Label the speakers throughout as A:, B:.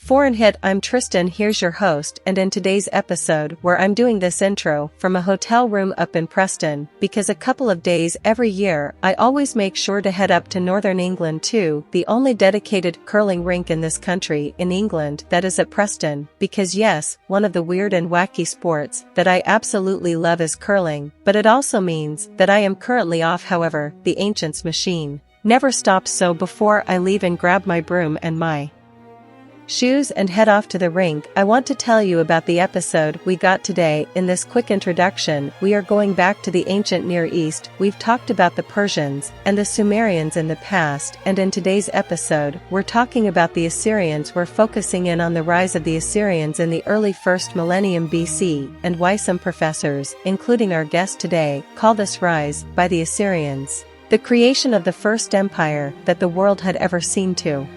A: Foreign Hit. I'm Tristan, here's your host, and in today's episode where I'm doing this intro from a hotel room up in Preston, because a couple of days every year I always make sure to head up to Northern England to the only dedicated curling rink in this country in England that is at Preston, because yes, one of the weird and wacky sports that I absolutely love is curling, but it also means that I am currently off. However, the ancients machine never stops, so before I leave and grab my broom and my shoes and head off to the rink, I want to tell you about the episode we got today. In this quick introduction, we are going back to the ancient Near East. We've talked about the Persians and the Sumerians in the past, and in today's episode, we're talking about the Assyrians. We're focusing in on the rise of the Assyrians in the early 1st millennium BC, and why some professors, including our guest today, call this rise by the Assyrians the creation of the first empire that the world had ever seen. To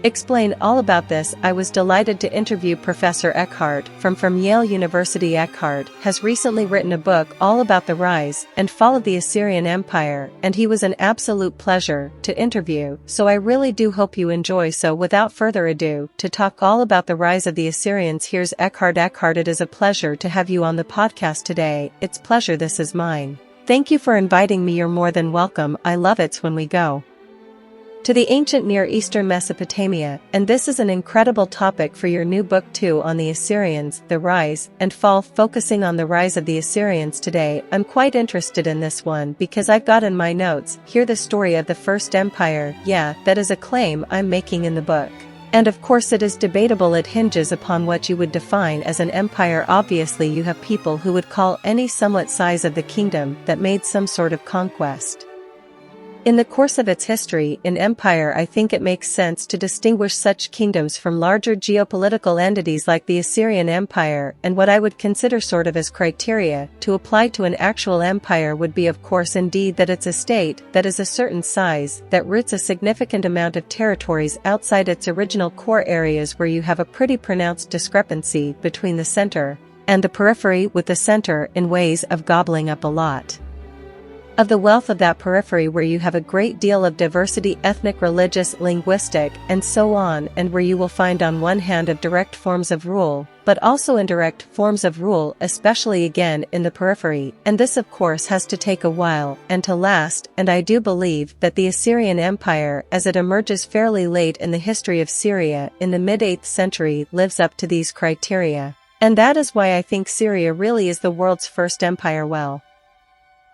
A: explain all about this, I was delighted to interview Professor Eckhart from Yale University. Eckhart has recently written a book all about the rise and fall of the Assyrian Empire, and he was an absolute pleasure to interview, so I really do hope you enjoy. So without further ado, to talk all about the rise of the Assyrians, here's Eckhart. Eckhart, it is a pleasure to have you on the podcast today. It's pleasure, this is mine. Thank you for inviting me. You're more than welcome. I love it when we go to the ancient Near Eastern Mesopotamia, and this is an incredible topic for your new book too, on the Assyrians, the rise and fall, focusing on the rise of the Assyrians today. I'm quite interested in this one because I've got in my notes here the story of the first empire. Yeah, that is a claim I'm making in the book. And of course it is debatable. It hinges upon what you would define as an empire. Obviously you have people who would call any somewhat size of the kingdom that made some sort of conquest in the course of its history in empire. I think it makes sense to distinguish such kingdoms from larger geopolitical entities like the Assyrian Empire, and what I would consider sort of as criteria to apply to an actual empire would be, of course, indeed, that it's a state that is a certain size, that roots a significant amount of territories outside its original core areas, where you have a pretty pronounced discrepancy between the center and the periphery, with the center in ways of gobbling up a lot of the wealth of that periphery, where you have a great deal of diversity, ethnic, religious, linguistic, and so on, and where you will find on one hand of direct forms of rule, but also indirect forms of rule, especially again in the periphery, and this of course has to take a while and to last, and I do believe that the Assyrian Empire, as it emerges fairly late in the history of Syria in the mid-8th century, lives up to these criteria. And that is why I think Syria really is the world's first empire. Well,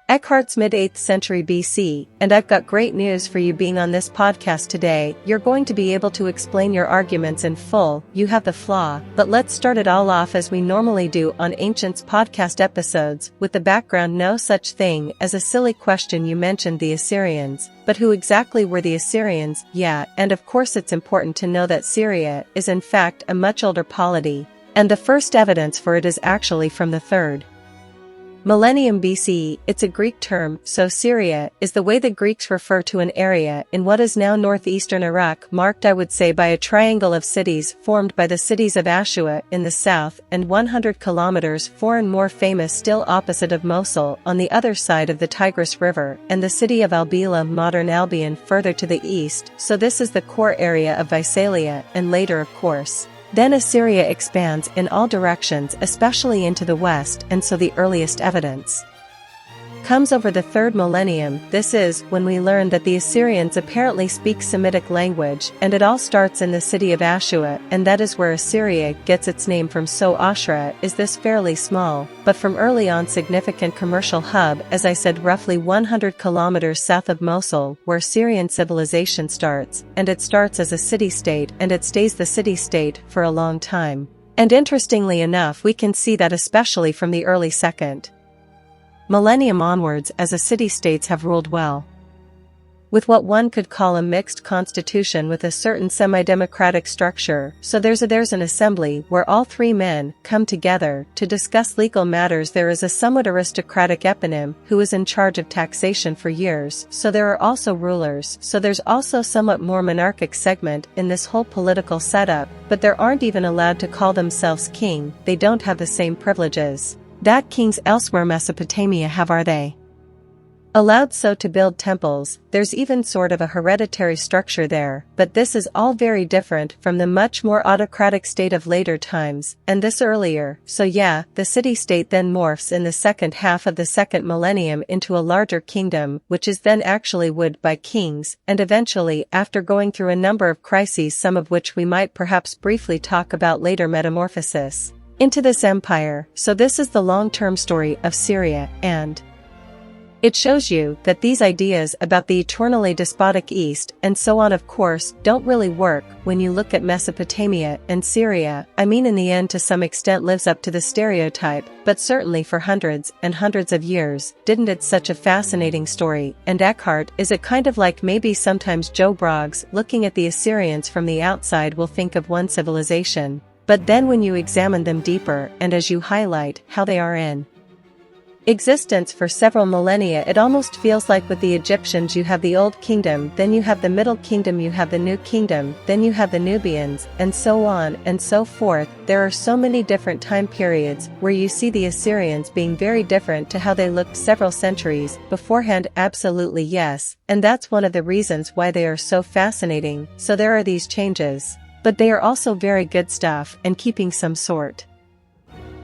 A: Eckhart's mid-8th century BC, and I've got great news for you. Being on this podcast today, you're going to be able to explain your arguments in full. You have the flaw, but let's start it all off as we normally do on Ancients podcast episodes, with the background. No such thing as a silly question. You mentioned the Assyrians, but who exactly were the Assyrians? Yeah, and of course it's important to know that Syria is in fact a much older polity, and the first evidence for it is actually from the 3rd millennium BC. It's a Greek term, so Syria is the way the Greeks refer to an area in what is now northeastern Iraq, marked I would say by a triangle of cities formed by the cities of Ashua in the south and 100 kilometers foreign, more famous still, opposite of Mosul on the other side of the Tigris River, and the city of Albila, modern Albion, further to the east. So this is the core area of Visalia, and later of course then Assyria expands in all directions, especially into the west, and so the earliest evidence comes over the 3rd millennium. This is when we learn that the Assyrians apparently speak Semitic language, and it all starts in the city of Ashua, and that is where Assyria gets its name from. So Ashra is this fairly small, but from early on significant commercial hub, as I said, roughly 100 kilometers south of Mosul, where Syrian civilization starts, and it starts as a city-state, and it stays the city-state for a long time. And interestingly enough, we can see that especially from the early 2nd millennium onwards, as the city-states have ruled well, with what one could call a mixed constitution with a certain semi-democratic structure. So there's an assembly where all three men come together to discuss legal matters. There is a somewhat aristocratic eponym who is in charge of taxation for years. So there are also rulers. So there's also somewhat more monarchic segment in this whole political setup, but they aren't even allowed to call themselves king. They don't have the same privileges that kings elsewhere Mesopotamia have, are they? allowed so to build temples. There's even sort of a hereditary structure there, but this is all very different from the much more autocratic state of later times, and this earlier. So yeah, the city-state then morphs in the second half of the second millennium into a larger kingdom, which is then actually ruled by kings, and eventually, after going through a number of crises, some of which we might perhaps briefly talk about later, metamorphosis into this empire. So this is the long-term story of Syria, and it shows you that these ideas about the eternally despotic East and so on, of course, don't really work when you look at Mesopotamia and Syria. I mean, in the end, to some extent lives up to the stereotype, but certainly for hundreds and hundreds of years, didn't it? Such a fascinating story. And Eckhart, is it kind of like maybe sometimes Joe Broggs, looking at the Assyrians from the outside, will think of one civilization, but then when you examine them deeper and as you highlight how they are in existence for several millennia, it almost feels like with the Egyptians you have the Old Kingdom, then you have the Middle Kingdom, you have the New Kingdom, then you have the Nubians, and so on and so forth. There are so many different time periods where you see the Assyrians being very different to how they looked several centuries beforehand. Absolutely yes, and that's one of the reasons why they are so fascinating. So there are these changes, but they are also very good stuff, and keeping some sort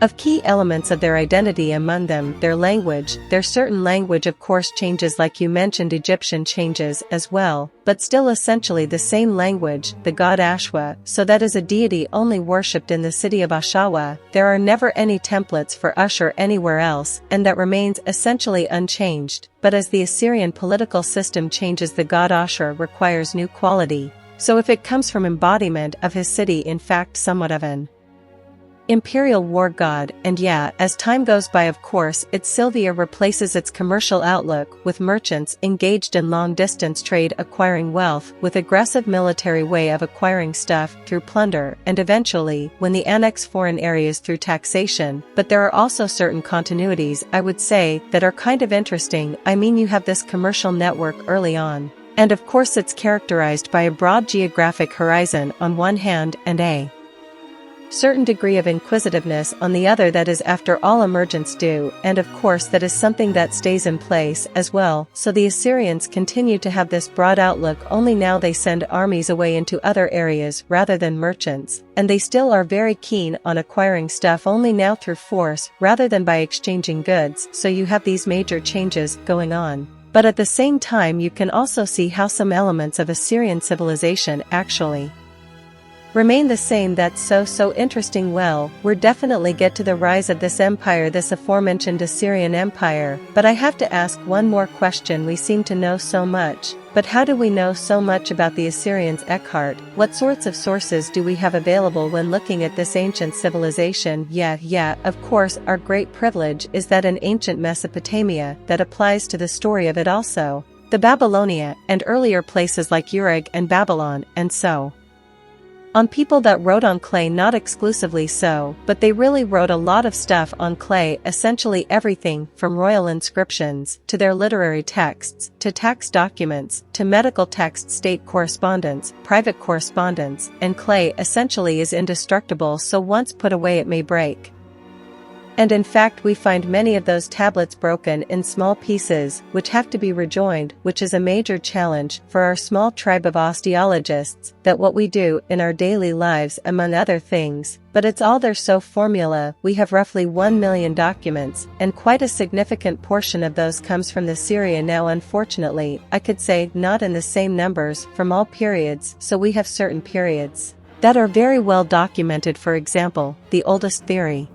A: of key elements of their identity, among them their language. Their certain language of course changes, like you mentioned, Egyptian changes as well, but still essentially the same language, the god Ashwa, so that is a deity only worshipped in the city of Ashawa. There are never any templates for Ashur anywhere else, and that remains essentially unchanged, but as the Assyrian political system changes, the god Ashur requires new quality. So if it comes from embodiment of his city, in fact somewhat of an imperial war god, and yeah, as time goes by, of course, its Sylvia replaces its commercial outlook with merchants engaged in long-distance trade, acquiring wealth with aggressive military way of acquiring stuff through plunder, and eventually, when they annex foreign areas, through taxation. But there are also certain continuities, I would say, that are kind of interesting. I mean, you have this commercial network early on, and of course it's characterized by a broad geographic horizon on one hand and a certain degree of inquisitiveness on the other. That is, after all, emergents do, and of course that is something that stays in place as well. So the Assyrians continue to have this broad outlook, only now they send armies away into other areas rather than merchants, and they still are very keen on acquiring stuff, only now through force rather than by exchanging goods. So you have these major changes going on. But at the same time you can also see how some elements of Assyrian civilization actually remain the same. That's so interesting. Well, we're definitely get to the rise of this empire, this aforementioned Assyrian Empire, but I have to ask one more question. We seem to know so much, but how do we know so much about the Assyrians, Eckhart? What sorts of sources do we have available when looking at this ancient civilization? Yeah, of course, our great privilege is that in ancient Mesopotamia, that applies to the story of it also, the Babylonia, and earlier places like Uruk and Babylon, and so on. People that wrote on clay, not exclusively so, but they really wrote a lot of stuff on clay, essentially everything from royal inscriptions, to their literary texts, to tax documents, to medical texts, state correspondence, private correspondence, and clay essentially is indestructible, so once put away it may break. And in fact we find many of those tablets broken in small pieces, which have to be rejoined, which is a major challenge for our small tribe of osteologists, that what we do in our daily lives among other things, but it's all there. So formula, we have roughly 1 million documents, and quite a significant portion of those comes from the Syria. Now unfortunately, I could say not in the same numbers from all periods, so we have certain periods that are very well documented. For example, the oldest theory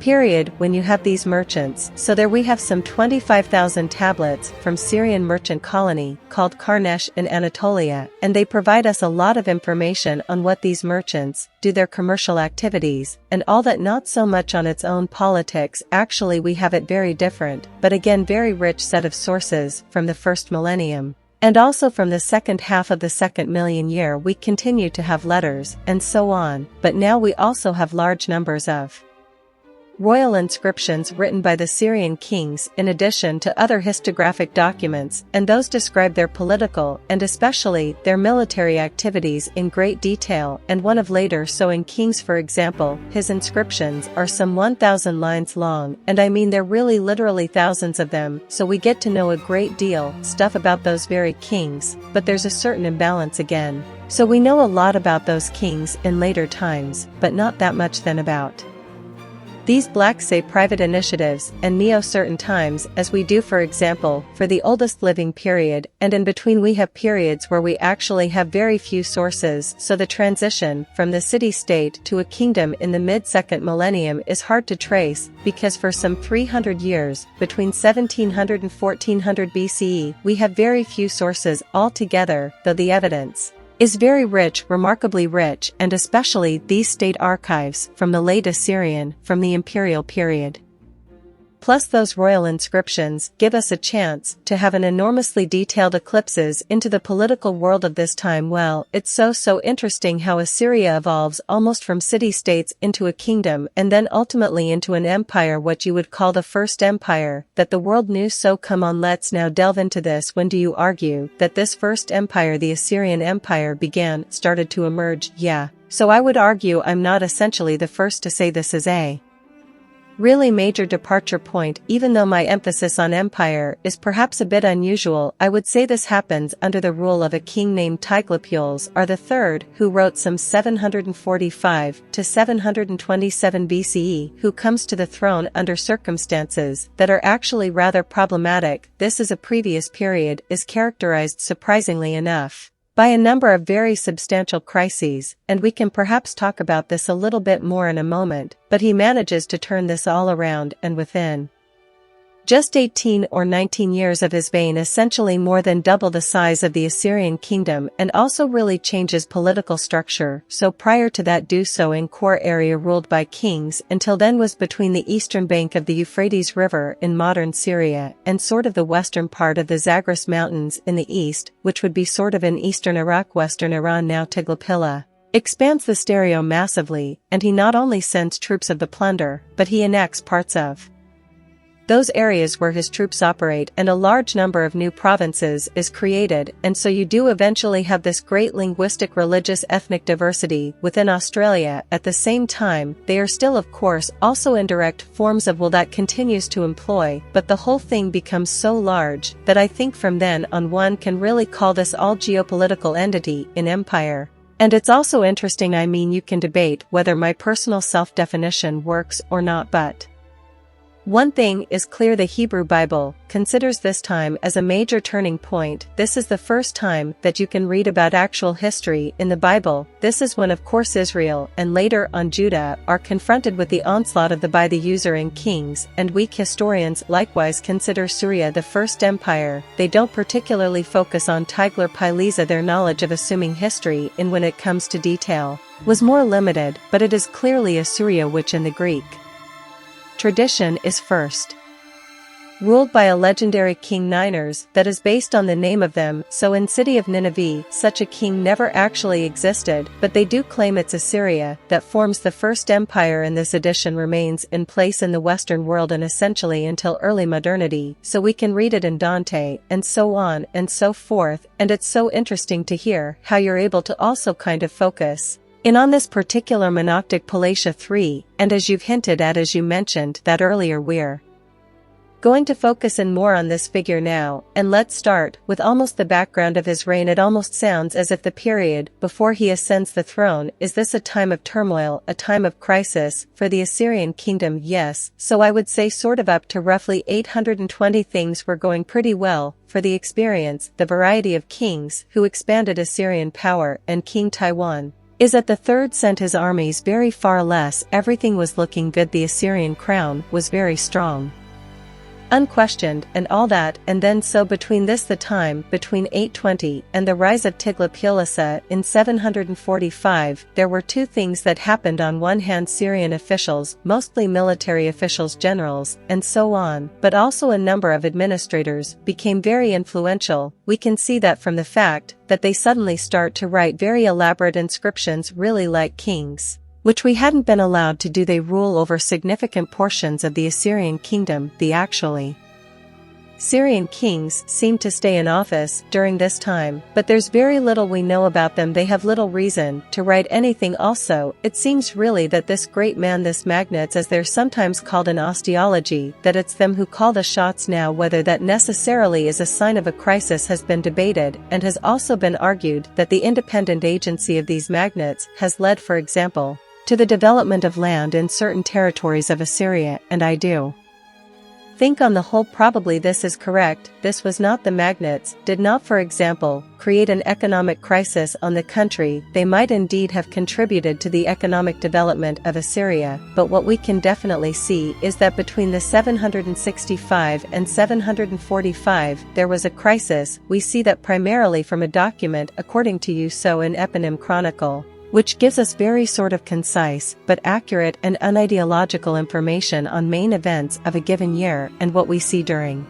A: period, when you have these merchants. So there we have some 25,000 tablets from Syrian merchant colony called Karnesh in Anatolia, and they provide us a lot of information on what these merchants do, their commercial activities, and all that. Not so much on its own politics. Actually we have it very different, but again very rich set of sources from the first millennium. And also from the second half of the second million year we continue to have letters, and so on, but now we also have large numbers of royal inscriptions written by the Syrian kings in addition to other historiographic documents, and those describe their political and especially their military activities in great detail, and one of later sowing kings, for example, his inscriptions are some 1,000 lines long, and I mean they're really literally thousands of them, so we get to know a great deal stuff about those very kings, but there's a certain imbalance again. So we know a lot about those kings in later times, but not that much then about these black say private initiatives and neo-certain times, as we do for example for the oldest living period, and in between we have periods where we actually have very few sources, so the transition from the city-state to a kingdom in the mid-second millennium is hard to trace, because for some 300 years, between 1700 and 1400 BCE, we have very few sources altogether, though the evidence is very rich, remarkably rich, and especially these state archives from the late Assyrian, from the imperial period. Plus those royal inscriptions give us a chance to have an enormously detailed eclipses into the political world of this time. Well, it's so interesting how Assyria evolves almost from city-states into a kingdom and then ultimately into an empire, what you would call the first empire that the world knew. So come on, let's now delve into this. When do you argue that this first empire, the Assyrian Empire, started to emerge? Yeah. So I would argue I'm not essentially the first to say this is a really major departure point, even though my emphasis on empire is perhaps a bit unusual. I would say this happens under the rule of a king named Tiglath-Pileser III, who wrote some 745 to 727 BCE, who comes to the throne under circumstances that are actually rather problematic. This is a previous period is characterized, surprisingly enough, by a number of very substantial crises, and we can perhaps talk about this a little bit more in a moment, but he manages to turn this all around, and within just 18 or 19 years of his reign essentially more than double the size of the Assyrian kingdom, and also really changes political structure. So prior to that, do so in core area ruled by kings until then was between the eastern bank of the Euphrates River in modern Syria and sort of the western part of the Zagros Mountains in the east, which would be sort of in eastern Iraq, western Iran. Now Tiglath-Pileser expands the stereo massively, and he not only sends troops of the plunder, but he annexes parts of those areas where his troops operate, and a large number of new provinces is created, and so you do eventually have this great linguistic, religious, ethnic diversity within Australia. At the same time, they are still of course also indirect forms of will that continues to employ, but the whole thing becomes so large that I think from then on one can really call this all geopolitical entity in empire. And it's also interesting, I mean you can debate whether my personal self-definition works or not, but one thing is clear: the Hebrew Bible considers this time as a major turning point. This is the first time that you can read about actual history in the Bible. This is when of course Israel and later on Judah are confronted with the onslaught of the usurping kings, and weak historians likewise consider Syria the first empire. They don't particularly focus on Tiglath-Pileser. Their knowledge of assuming history in when it comes to detail was more limited, but it is clearly Assyria, which in the Greek tradition is first ruled by a legendary king Niners that is based on the name of them. So in city of Nineveh, such a king never actually existed, but they do claim it's Assyria that forms the first empire, and this edition remains in place in the Western world and essentially until early modernity, so we can read it in Dante, and so on and so forth. And it's so interesting to hear how you're able to also kind of focus in on this particular monarchic Pileser III, and as you've hinted at, as you mentioned that earlier, we're going to focus in more on this figure now, and let's start with almost the background of his reign. It almost sounds as if the period before he ascends the throne is this a time of turmoil, a time of crisis for the Assyrian kingdom. Yes, so I would say sort of up to roughly 820 things were going pretty well for the experience, the variety of kings who expanded Assyrian power, and King Taiwan is at the third sent his armies very far less. Everything was looking good. The Assyrian crown was very strong, unquestioned, and all that, and then so between this, the time between 820 and the rise of Tiglath-Pileser in 745, there were two things that happened. On one hand, Syrian officials, mostly military officials, generals, and so on, but also a number of administrators, became very influential. We can see that from the fact that they suddenly start to write very elaborate inscriptions, really like kings. which we hadn't been allowed to do. They rule over significant portions of the Assyrian kingdom. The actually Syrian kings seemed to stay in office during this time, but there's very little we know about them. They have little reason to write anything. Also, it seems really that this great man, this magnates as they're sometimes called in osteology, that it's them who call the shots now. Whether that necessarily is a sign of a crisis has been debated, and has also been argued that the independent agency of these magnates has led, for example, to the development of land in certain territories of Assyria, and I do think on the whole probably this is correct. This was not the magnates, did not, for example, create an economic crisis on the country. They might indeed have contributed to the economic development of Assyria, but what we can definitely see is that between the 765 and 745 there was a crisis. We see that primarily from a document according to Uso in Eponym Chronicle, which gives us very sort of concise, but accurate and unideological information on main events of a given year. And what we see during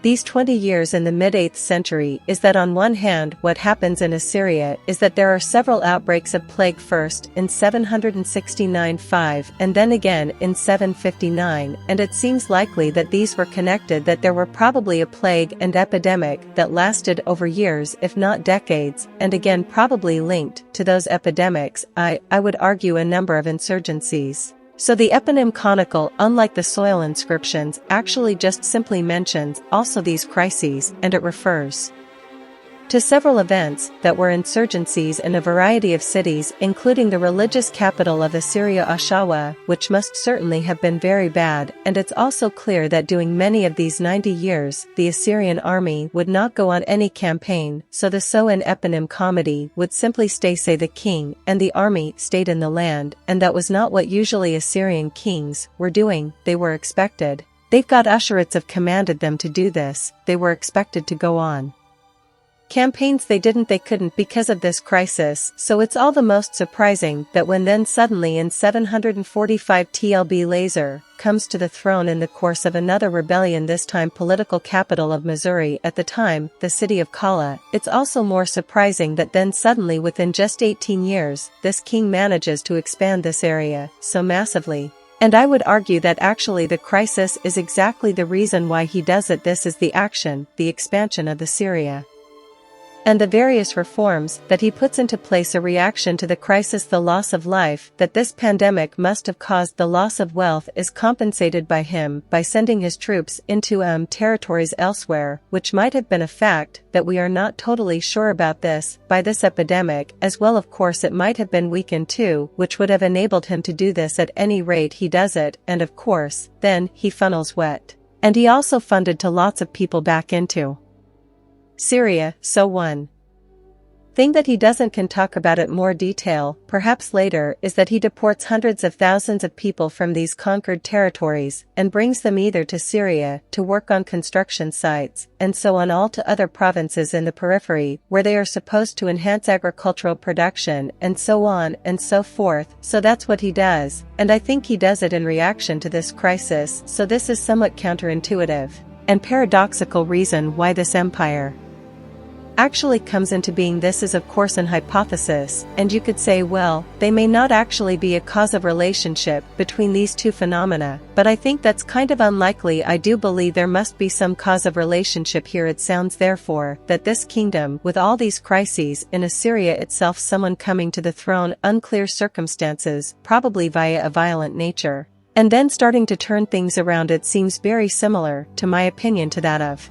A: these 20 years in the mid-8th century is that on one hand what happens in Assyria is that there are several outbreaks of plague, first in 769-5 and then again in 759, and it seems likely that these were connected, that there were probably a plague and epidemic that lasted over years if not decades, and again probably linked to those epidemics, I would argue, a number of insurgencies. So the Eponym Chronicle, unlike the soil inscriptions, actually just simply mentions also these crises, and it refers to several events that were insurgencies in a variety of cities, including the religious capital of Assyria, Ashawa, which must certainly have been very bad. And it's also clear that during many of these 90 years, the Assyrian army would not go on any campaign, so the So in Eponym comedy would simply say the king and the army stayed in the land, and that was not what usually Assyrian kings were doing. They were expected. They've got Usherites have commanded them to do this. They were expected to go on campaigns. They couldn't because of this crisis. So it's all the most surprising that when then suddenly in 745 TLB Laser comes to the throne in the course of another rebellion, this time political capital of Missouri at the time, the city of Kala. It's also more surprising that then suddenly within just 18 years, this king manages to expand this area so massively. And I would argue that actually the crisis is exactly the reason why he does it. This is the action, the expansion of the Syria, and the various reforms that he puts into place, a reaction to the crisis. The loss of life that this pandemic must have caused, the loss of wealth, is compensated by him by sending his troops into territories elsewhere, which might have been a fact that we are not totally sure about this, by this epidemic as well. Of course it might have been weakened too, which would have enabled him to do this. At any rate he does it, and of course, then he funnels wet. And he also funded to lots of people back into Syria. So one thing that he can talk about it more detail, perhaps later, is that he deports hundreds of thousands of people from these conquered territories, and brings them either to Syria to work on construction sites, and so on, all to other provinces in the periphery, where they are supposed to enhance agricultural production, and so on and so forth. So that's what he does, and I think he does it in reaction to this crisis. So this is somewhat counterintuitive and paradoxical reason why this empire actually comes into being. This is of course an hypothesis, and you could say, well, they may not actually be a causative relationship between these two phenomena, but I think that's kind of unlikely. I do believe there must be some causative relationship here. It sounds therefore that this kingdom, with all these crises in Assyria itself, someone coming to the throne, unclear circumstances, probably via a violent nature, and then starting to turn things around. It seems very similar, to my opinion, to that of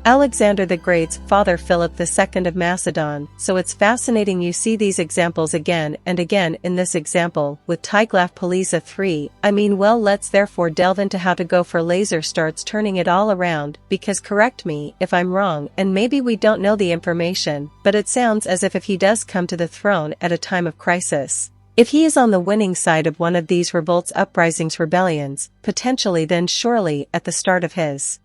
A: Alexander the Great's father, Philip II of Macedon. So it's fascinating. You see these examples again and again. In this example with Tiglath-Pileser III, I mean, well, let's therefore delve into how to go for Laser starts turning it all around, because correct me if I'm wrong, and maybe we don't know the information, but it sounds as if he does come to the throne at a time of crisis, if he is on the winning side of one of these revolts, uprisings, rebellions, potentially, then surely at the start of his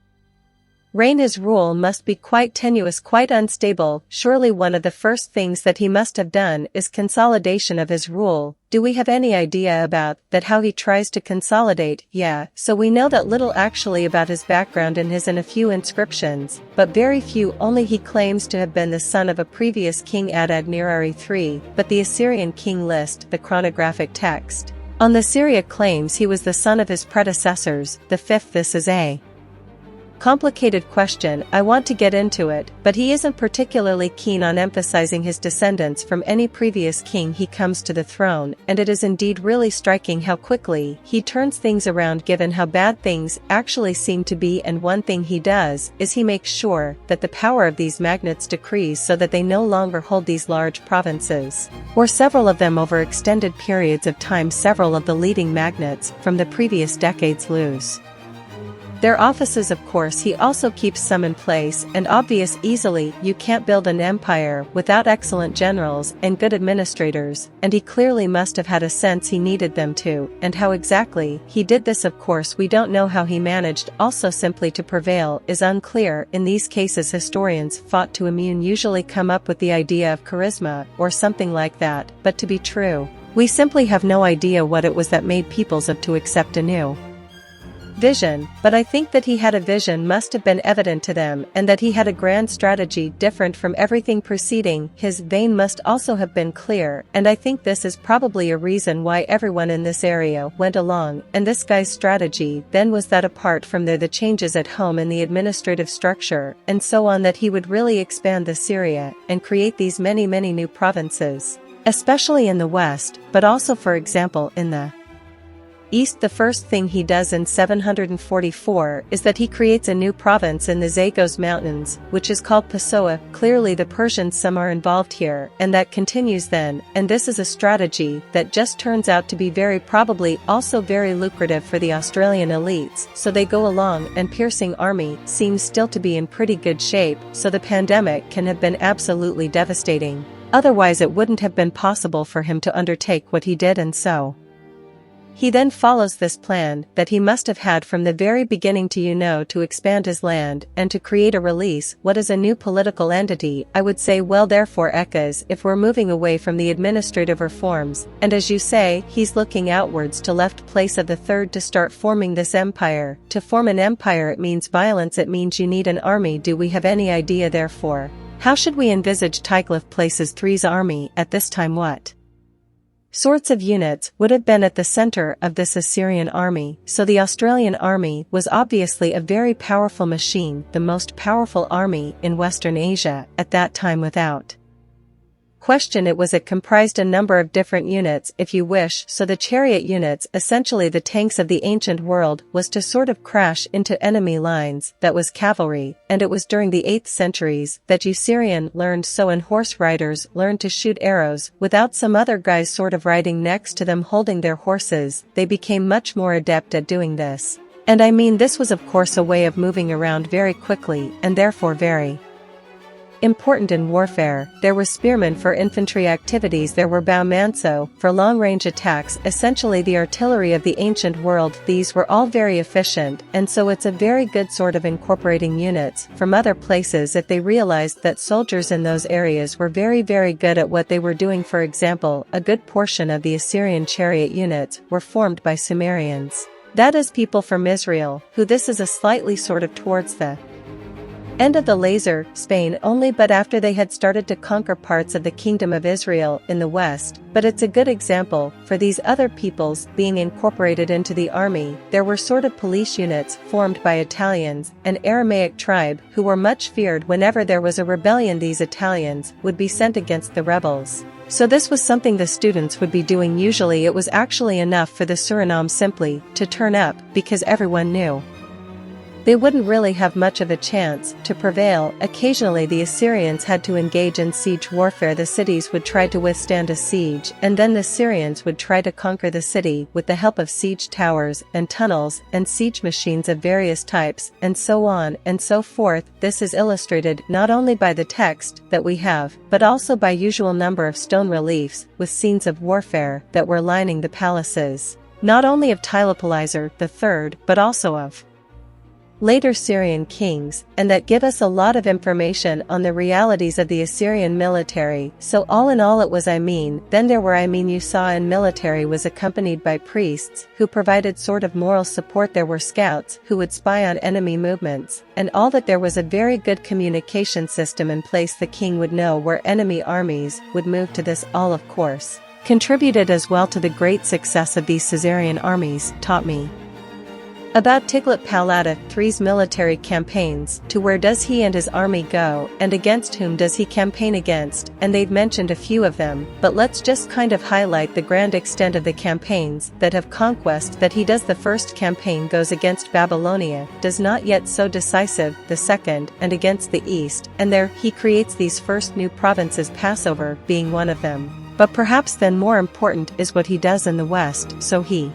A: Reign his rule must be quite tenuous, quite unstable. Surely one of the first things that he must have done is consolidation of his rule. Do we have any idea about that, how he tries to consolidate? Yeah, so we know that little actually about his background in a few inscriptions, but very few. Only he claims to have been the son of a previous king Adad-nirari III, but the Assyrian king list, the chronographic text, on the Syria claims he was the son of his predecessors, the fifth. This is a complicated question. I want to get into it, but he isn't particularly keen on emphasizing his descendants from any previous king he comes to the throne, and it is indeed really striking how quickly he turns things around given how bad things actually seem to be. And one thing he does is he makes sure that the power of these magnates decrease so that they no longer hold these large provinces, or several of them over extended periods of time. Several of the leading magnates from the previous decades lose their offices. Of course, he also keeps some in place, and obvious easily. You can't build an empire without excellent generals and good administrators, and he clearly must have had a sense he needed them to, and how exactly he did this. Of course, we don't know how he managed. Also, simply to prevail is unclear. In these cases, historians fought to usually come up with the idea of charisma or something like that, but to be true, we simply have no idea what it was that made peoples to accept a new vision. But I think that he had a vision must have been evident to them, and that he had a grand strategy different from everything preceding. His vein must also have been clear, and I think this is probably a reason why everyone in this area went along. And this guy's strategy then was that apart from the changes at home in the administrative structure and so on, that he would really expand the Syria and create these many new provinces, especially in the west, but also, for example, in the east. The first thing he does in 744 is that he creates a new province in the Zagros Mountains, which is called Pessoa. Clearly the Persians some are involved here, and that continues then, and this is a strategy that just turns out to be very probably also very lucrative for the Australian elites. So they go along, and piercing army seems still to be in pretty good shape, so the pandemic can have been absolutely devastating. Otherwise it wouldn't have been possible for him to undertake what he did, and so he then follows this plan that he must have had from the very beginning to expand his land and to create a release. What is a new political entity? I would say, well, therefore echoes if we're moving away from the administrative reforms, and as you say, he's looking outwards to left place of the third to start forming this empire. To form an empire, it means violence, it means you need an army. Do we have any idea therefore? How should we envisage Tiglath places III's army at this time? What sorts of units would have been at the center of this Assyrian army? So the Australian army was obviously a very powerful machine, the most powerful army in Western Asia at that time without question. It comprised a number of different units, if you wish. So the chariot units, essentially the tanks of the ancient world, was to sort of crash into enemy lines. That was cavalry, and it was during the 8th centuries that Assyrian learned so, and horse riders learned to shoot arrows without some other guys sort of riding next to them holding their horses. They became much more adept at doing this. And I mean, this was of course a way of moving around very quickly, and therefore very important in warfare. There were spearmen for infantry activities, there were bowmanso for long-range attacks, essentially the artillery of the ancient world. These were all very efficient, and so it's a very good sort of incorporating units from other places if they realized that soldiers in those areas were very good at what they were doing. For example, a good portion of the Assyrian chariot units were formed by Sumerians, that is, people from Israel, who this is a slightly sort of towards the end of the laser, Spain only, but after they had started to conquer parts of the Kingdom of Israel in the west. But it's a good example for these other peoples being incorporated into the army. There were sort of police units formed by Italians, an Aramaic tribe who were much feared. Whenever there was a rebellion, these Italians would be sent against the rebels. So this was something the students would be doing. Usually it was actually enough for the Suriname simply to turn up, because everyone knew they wouldn't really have much of a chance to prevail. Occasionally the Assyrians had to engage in siege warfare. The cities would try to withstand a siege, and then the Syrians would try to conquer the city with the help of siege towers and tunnels and siege machines of various types, and so on and so forth. This is illustrated not only by the text that we have, but also by usual number of stone reliefs with scenes of warfare that were lining the palaces, not only of Tylopolizer III, but also of later Syrian kings, and that give us a lot of information on the realities of the Assyrian military. So all in all, it was then there were you saw in military was accompanied by priests, who provided sort of moral support. There were scouts, who would spy on enemy movements, and all that. There was a very good communication system in place. The king would know where enemy armies would move to. This all, of course, contributed as well to the great success of these Caesarian armies. Taught me about Tiglath-Pileser III's military campaigns. To where does he and his army go, and against whom does he campaign against, and they've mentioned a few of them, but let's just kind of highlight the grand extent of the campaigns that have conquest that he does. The first campaign goes against Babylonia, does not yet so decisive, the second, and against the east, and there he creates these first new provinces, Passover being one of them. But perhaps then more important is what he does in the west. So he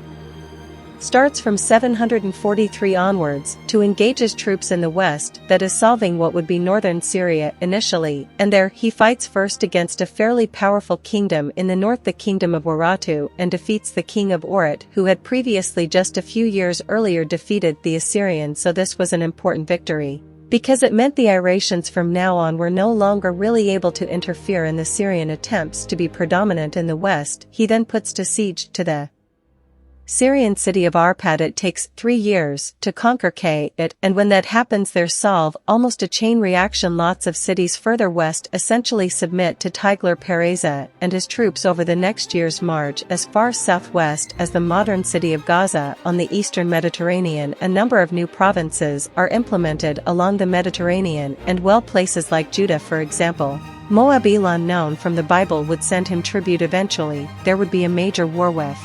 A: starts from 743 onwards to engage his troops in the west, that is solving what would be northern Syria initially, and there he fights first against a fairly powerful kingdom in the north, the kingdom of Urartu, and defeats the king of Urartu, who had previously just a few years earlier defeated the Assyrians. So this was an important victory, because it meant the Iratians from now on were no longer really able to interfere in the Syrian attempts to be predominant in the west. He then puts to siege to the Syrian city of Arpad. It takes 3 years to conquer it, and when that happens there solve almost a chain reaction. Lots of cities further west essentially submit to Tiglath-Pileser and his troops. Over the next years march as far southwest as the modern city of Gaza on the eastern Mediterranean. A number of new provinces are implemented along the Mediterranean, and places like Judah, for example. Moab, Elon, known from the Bible, would send him tribute. Eventually there would be a major war with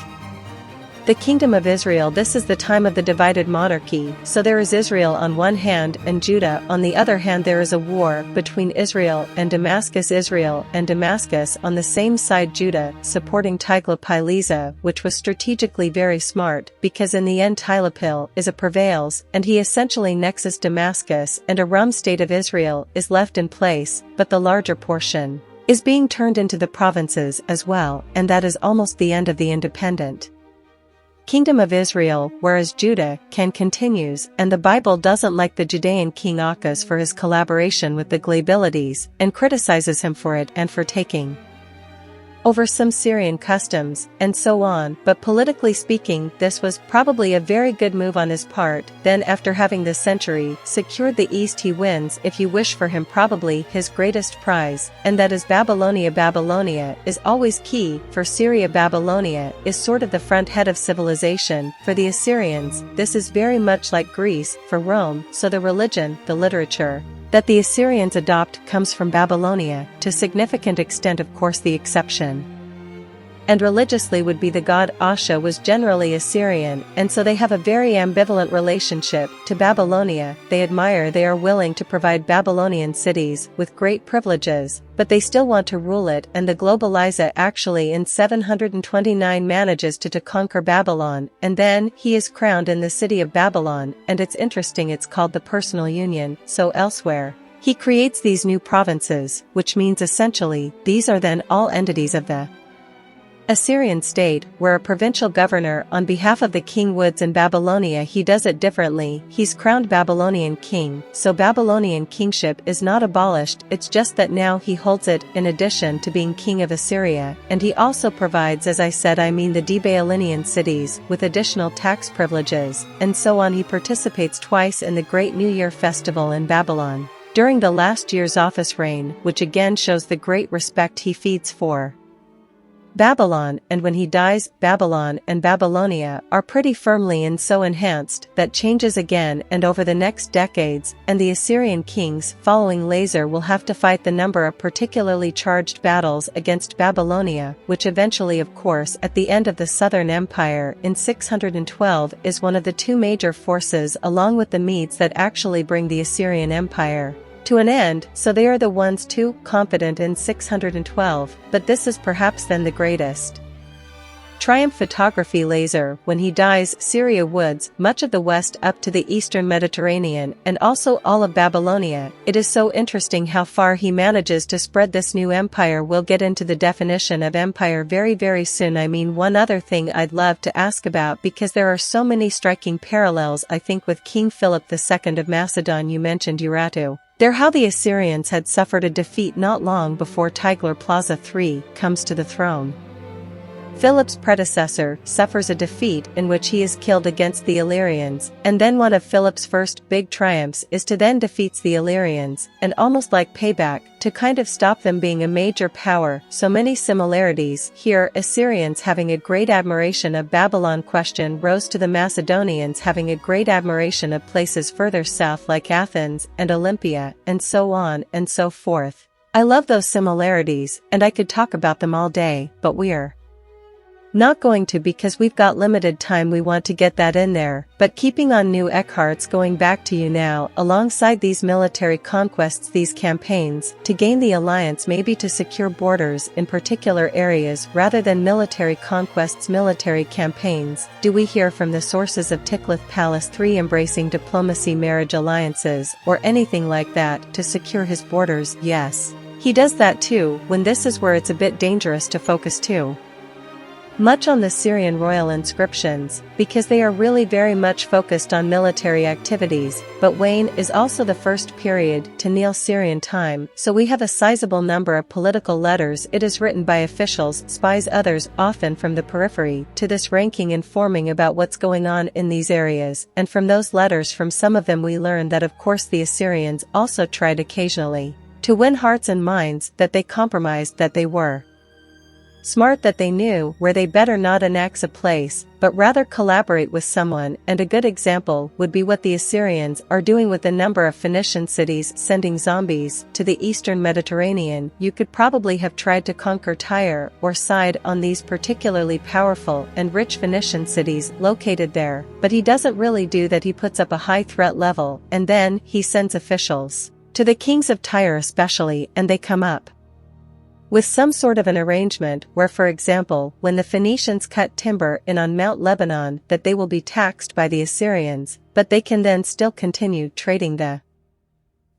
A: the kingdom of Israel. This is the time of the divided monarchy, so there is Israel on one hand and Judah on the other hand. There is a war between Israel and Damascus. Israel and Damascus on the same side, Judah supporting Tiglath-Pileser, which was strategically very smart, because in the end Tiglath-Pileser prevails, and he essentially annexes Damascus, and a rum state of Israel is left in place, but the larger portion is being turned into the provinces as well, and that is almost the end of the independent kingdom of Israel, whereas Judah continues, and the Bible doesn't like the Judean king Achaz for his collaboration with the Glabilities, and criticizes him for it and for taking over some Syrian customs, and so on. But politically speaking, this was probably a very good move on his part. Then after having this century secured the east, he wins, if you wish, for him probably his greatest prize, and that is Babylonia. Babylonia is always key for Syria. Babylonia is sort of the front head of civilization for the Assyrians. This is very much like Greece for Rome, so the religion, the literature that the Assyrians adopt comes from Babylonia, to significant extent, of course. The exception and religiously would be the god Asha, was generally Assyrian, and so they have a very ambivalent relationship to Babylonia. They admire, they are willing to provide Babylonian cities with great privileges, but they still want to rule it. And the Globalizer actually in 729 manages to conquer Babylon, and then he is crowned in the city of Babylon, and it's interesting, it's called the personal union. So elsewhere he creates these new provinces, which means essentially these are then all entities of the Assyrian state, where a provincial governor on behalf of the king woods. In Babylonia he does it differently. He's crowned Babylonian king, so Babylonian kingship is not abolished, it's just that now he holds it in addition to being king of Assyria, and he also provides, as I said, the Debalinian cities with additional tax privileges, and so on. He participates twice in the Great New Year festival in Babylon during the last year's office reign, which again shows the great respect he feeds for Babylon, and when he dies, Babylon and Babylonia are pretty firmly and so enhanced that changes again and over the next decades, and the Assyrian kings following Laser will have to fight the number of particularly charged battles against Babylonia, which eventually, of course, at the end of the Southern Empire in 612 is one of the two major forces along with the Medes that actually bring the Assyrian Empire to an end, so they are the ones too confident in 612, but this is perhaps then the greatest Triumph photography laser when he dies Syria woods much of the west up to the eastern Mediterranean and also all of Babylonia. It is so interesting how far he manages to spread this new empire. We'll get into the definition of empire very soon. I mean, one other thing I'd love to ask about, because there are so many striking parallels I think with King Philip II of Macedon. You mentioned Urartu. There, how the Assyrians had suffered a defeat not long before Tiglath-Pileser III comes to the throne. Philip's predecessor suffers a defeat in which he is killed against the Illyrians, and then one of Philip's first big triumphs is to then defeats the Illyrians, and almost like payback, to kind of stop them being a major power. So many similarities here. Assyrians having a great admiration of Babylon rose to the Macedonians having a great admiration of places further south like Athens and Olympia, and so on and so forth. I love those similarities, and I could talk about them all day, but we're not going to, because we've got limited time. We want to get that in there, but keeping on new Eckhart's going back to you now. Alongside these military conquests, these campaigns to gain the alliance, maybe to secure borders in particular areas rather than military conquests, military campaigns, do we hear from the sources of Tiglath-Pileser III embracing diplomacy, marriage alliances, or anything like that to secure his borders? Yes, he does that too, when this is where it's a bit dangerous to focus too much on the Syrian royal inscriptions, because they are really very much focused on military activities, but Wayne is also the first period to Neo-Syrian time, so we have a sizable number of political letters. It is written by officials, spies, others often from the periphery, to this ranking, informing about what's going on in these areas, and from those letters, from some of them we learn that of course the Assyrians also tried occasionally to win hearts and minds, that they compromised, that they were smart, that they knew where they better not annex a place, but rather collaborate with someone. And a good example would be what the Assyrians are doing with a number of Phoenician cities, sending zombies to the eastern Mediterranean. You could probably have tried to conquer Tyre or Sidon on these particularly powerful and rich Phoenician cities located there, but he doesn't really do that. He puts up a high threat level, and then he sends officials to the kings of Tyre especially, and they come up with some sort of an arrangement where, for example, when the Phoenicians cut timber in on Mount Lebanon, that they will be taxed by the Assyrians, but they can then still continue trading. The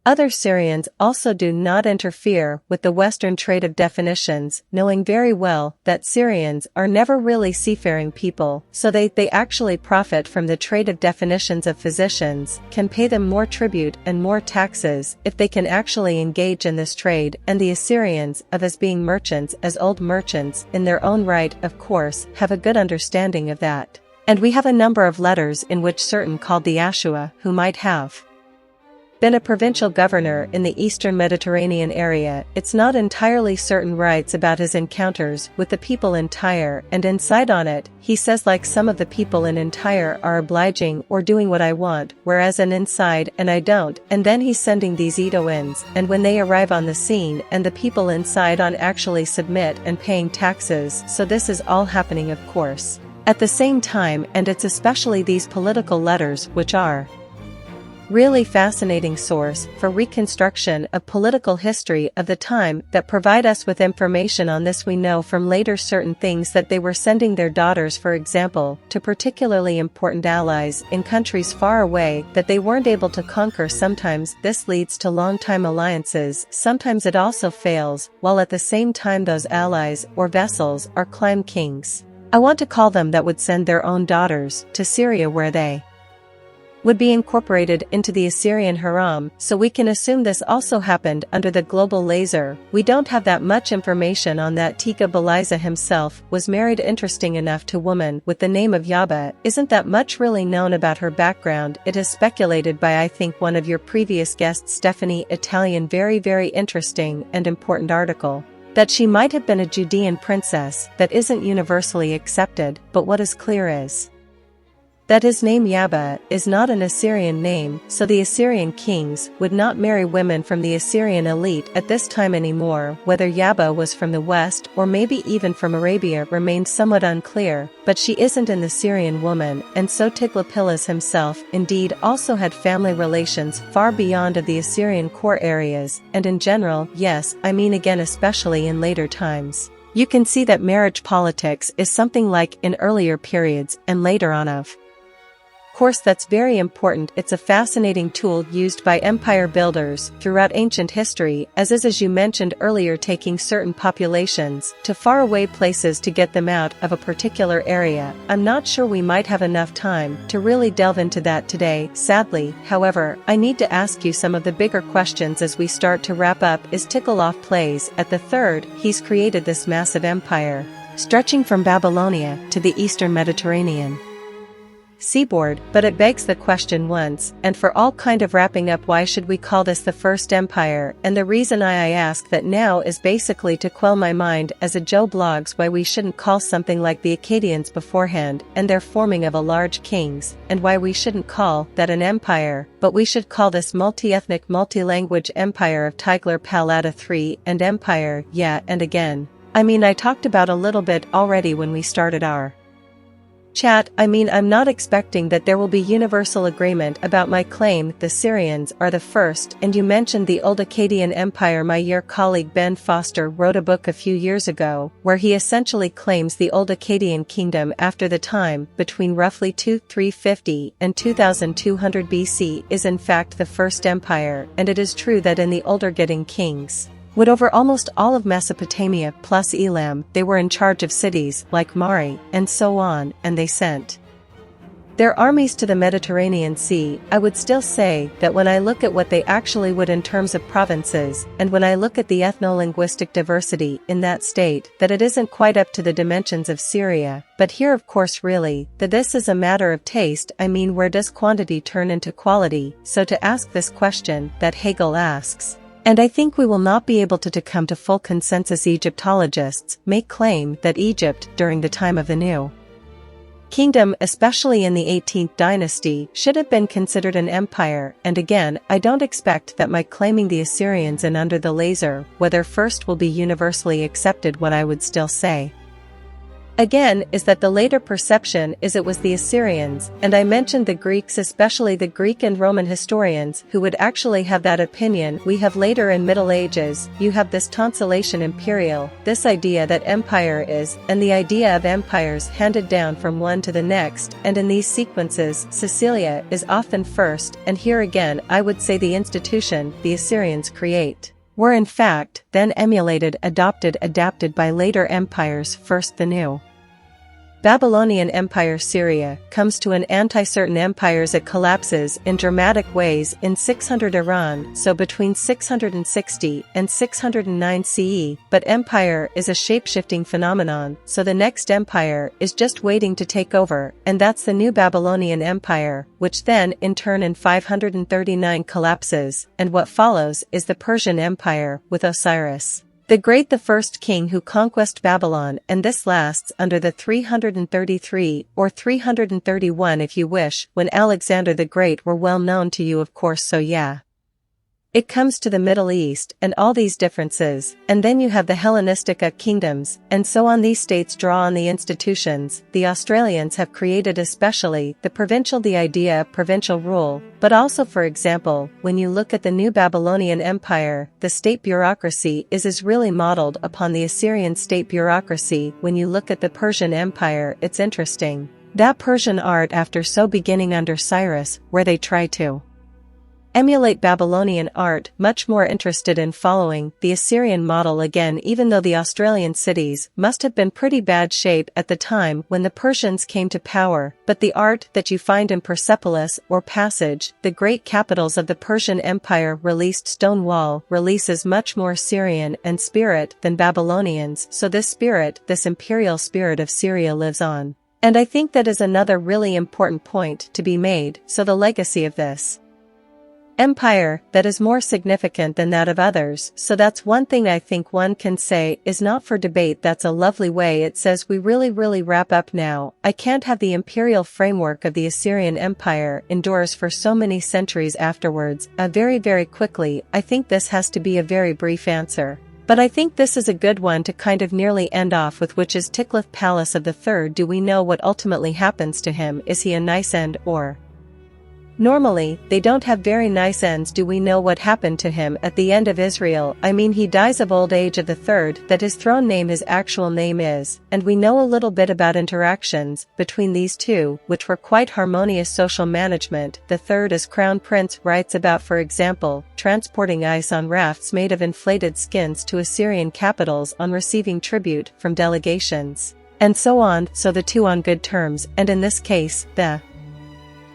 A: other Syrians also do not interfere with the Western trade of definitions, knowing very well that Syrians are never really seafaring people, so they actually profit from the trade of definitions of physicians, can pay them more tribute and more taxes if they can actually engage in this trade, and the Assyrians, of as being merchants, as old merchants in their own right, of course, have a good understanding of that. And we have a number of letters in which certain called the Ashua, who might have been a provincial governor in the eastern Mediterranean area, it's not entirely certain, writes about his encounters with the people in Tyre, and inside on it, he says, like, some of the people in Tyre are obliging or doing what I want, whereas an inside and I don't. And then he's sending these Edoins, and when they arrive on the scene, and the people inside on actually submit and paying taxes. So this is all happening, of course, at the same time, and it's especially these political letters which are really fascinating source for reconstruction of political history of the time that provide us with information on this. We know from later certain things that they were sending their daughters, for example, to particularly important allies in countries far away that they weren't able to conquer. Sometimes this leads to long-time alliances, sometimes it also fails, while at the same time those allies or vassals are clan kings, I want to call them, that would send their own daughters to Syria where they would be incorporated into the Assyrian harem. So we can assume this also happened under the global laser. We don't have that much information on that. Tiglath-Pileser himself was married, interesting enough, to a woman with the name of Yaba. Isn't that much really known about her background? It is speculated by, I think, one of your previous guests, Stephanie Italian, very interesting and important article, that she might have been a Judean princess. That isn't universally accepted, but what is clear is that his name Yaba is not an Assyrian name, so the Assyrian kings would not marry women from the Assyrian elite at this time anymore. Whether Yaba was from the west or maybe even from Arabia remains somewhat unclear, but she isn't an Assyrian woman, and so Tiglath-Pileser himself indeed also had family relations far beyond of the Assyrian core areas, and in general, yes, I mean again especially in later times. You can see that marriage politics is something like in earlier periods and later on of course that's very important. It's a fascinating tool used by empire builders throughout ancient history, as you mentioned earlier, taking certain populations to faraway places to get them out of a particular area. I'm not sure we might have enough time to really delve into that today, sadly. However, I need to ask you some of the bigger questions as we start to wrap up. Is Tikhonov plays at the third, he's created this massive empire, stretching from Babylonia to the eastern Mediterranean seaboard, but it begs the question once and for all, kind of wrapping up, why should we call this the first empire? And the reason I ask that now is basically to quell my mind as a Joe blogs why we shouldn't call something like the Akkadians beforehand and their forming of a large kings, and why we shouldn't call that an empire, but we should call this multi-ethnic multi-language empire of Tiglath-Pileser III and empire, yeah, and again. I mean, I talked about a little bit already when we started our chat. I mean, I'm not expecting that there will be universal agreement about my claim the Assyrians are the first, and you mentioned the old Akkadian Empire. My colleague Ben Foster wrote a book a few years ago, where he essentially claims the old Akkadian kingdom after the time between roughly 2350 and 2200 BC is in fact the first empire, and it is true that in the older Getting kings would over almost all of Mesopotamia plus Elam. They were in charge of cities like Mari and so on, and they sent their armies to the Mediterranean Sea. I would still say that when I look at what they actually would in terms of provinces, and when I look at the ethno-linguistic diversity in that state, that it isn't quite up to the dimensions of Syria. But here of course really, that this is a matter of taste. I mean, where does quantity turn into quality? So to ask this question that Hegel asks, and I think we will not be able to come to full consensus. Egyptologists make claim that Egypt during the time of the New Kingdom, especially in the 18th dynasty, should have been considered an empire, and again, I don't expect that my claiming the Assyrians and under the laser, whether first will be universally accepted. What I would still say again is that the later perception is it was the Assyrians, and I mentioned the Greeks, especially the Greek and Roman historians who would actually have that opinion. We have later in Middle Ages, you have this tonsilation imperial, this idea that empire is, and the idea of empires handed down from one to the next, and in these sequences Cecilia is often first, and here again I would say the institution the Assyrians create were in fact then emulated, adapted by later empires. First the New Babylonian Empire. Syria comes to an anti-certain empires. It collapses in dramatic ways in 600 Iran, so between 660 and 609 CE, but empire is a shape-shifting phenomenon, so the next empire is just waiting to take over, and that's the new Babylonian Empire, which then in turn in 539 collapses, and what follows is the Persian Empire with Osiris the Great, the first king who conquest Babylon, and this lasts under the 333 or 331 if you wish, when Alexander the Great were well known to you of course. So yeah, it comes to the Middle East and all these differences, and then you have the Hellenistic kingdoms, and so on. These states draw on the institutions the Australians have created, especially the provincial, the idea of provincial rule, but also for example, when you look at the new Babylonian Empire, the state bureaucracy is really modeled upon the Assyrian state bureaucracy. When you look at the Persian Empire, it's interesting that Persian art after so beginning under Cyrus, where they try to emulate Babylonian art, much more interested in following the Assyrian model again, even though the Australian cities must have been pretty bad shape at the time when the Persians came to power, but the art that you find in Persepolis or Passage, the great capitals of the Persian Empire, released stone wall releases much more Syrian and spirit than Babylonians, so this spirit, this imperial spirit of Syria lives on. And I think that is another really important point to be made. So the legacy of this empire that is more significant than that of others, so that's one thing I think one can say is not for debate. That's a lovely way it says we really wrap up now. I can't have the imperial framework of the Assyrian Empire endures for so many centuries afterwards. Very quickly, I think this has to be a very brief answer. But I think this is a good one to kind of nearly end off with, which is Tiglath-Pileser III. Do we know what ultimately happens to him? Is he a nice end, or Normally, they don't have very nice ends. Do we know what happened to him at the end of Israel? I mean, he dies of old age of the third, that his throne name his actual name is, and we know a little bit about interactions between these two, which were quite harmonious. Social management. The third, as crown prince, writes about, for example, transporting ice on rafts made of inflated skins to Assyrian capitals on receiving tribute from delegations, and so on. So the two on good terms, and in this case, the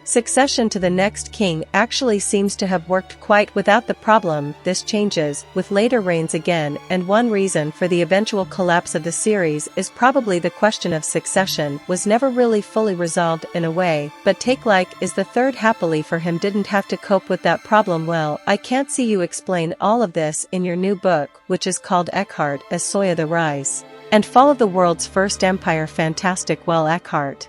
A: succession to the next king actually seems to have worked quite without the problem. This changes with later reigns again, and one reason for the eventual collapse of the series is probably the question of succession was never really fully resolved in a way. But take like is the third. Happily for him, didn't have to cope with that problem. Well, I can't see you explain all of this in your new book, which is called Eckhart as Soya the Rise and Fall of the World's First Empire. Fantastic. Well, Eckhart,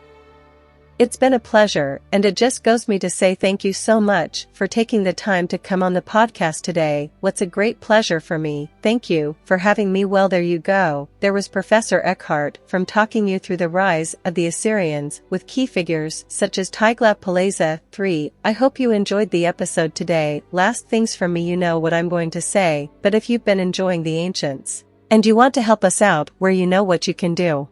A: it's been a pleasure, and it just goes me to say thank you so much for taking the time to come on the podcast today. What's a great pleasure for me. Thank you for having me. Well, there you go. There was Professor Eckhart from talking you through the rise of the Assyrians with key figures such as Tiglath-Pileser III. I hope you enjoyed the episode today. Last things from me, you know what I'm going to say, but if you've been enjoying the ancients and you want to help us out, where you know what you can do.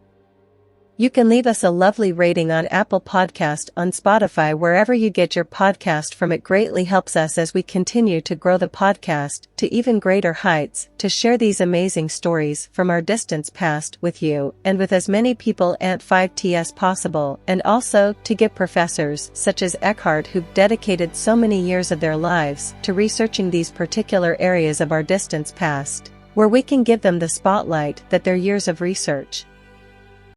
A: You can leave us a lovely rating on Apple Podcast, on Spotify, wherever you get your podcast from. It greatly helps us as we continue to grow the podcast to even greater heights, to share these amazing stories from our distant past with you and with as many people at 5T as possible, and also to get professors such as Eckhart who've dedicated so many years of their lives to researching these particular areas of our distant past, where we can give them the spotlight that their years of research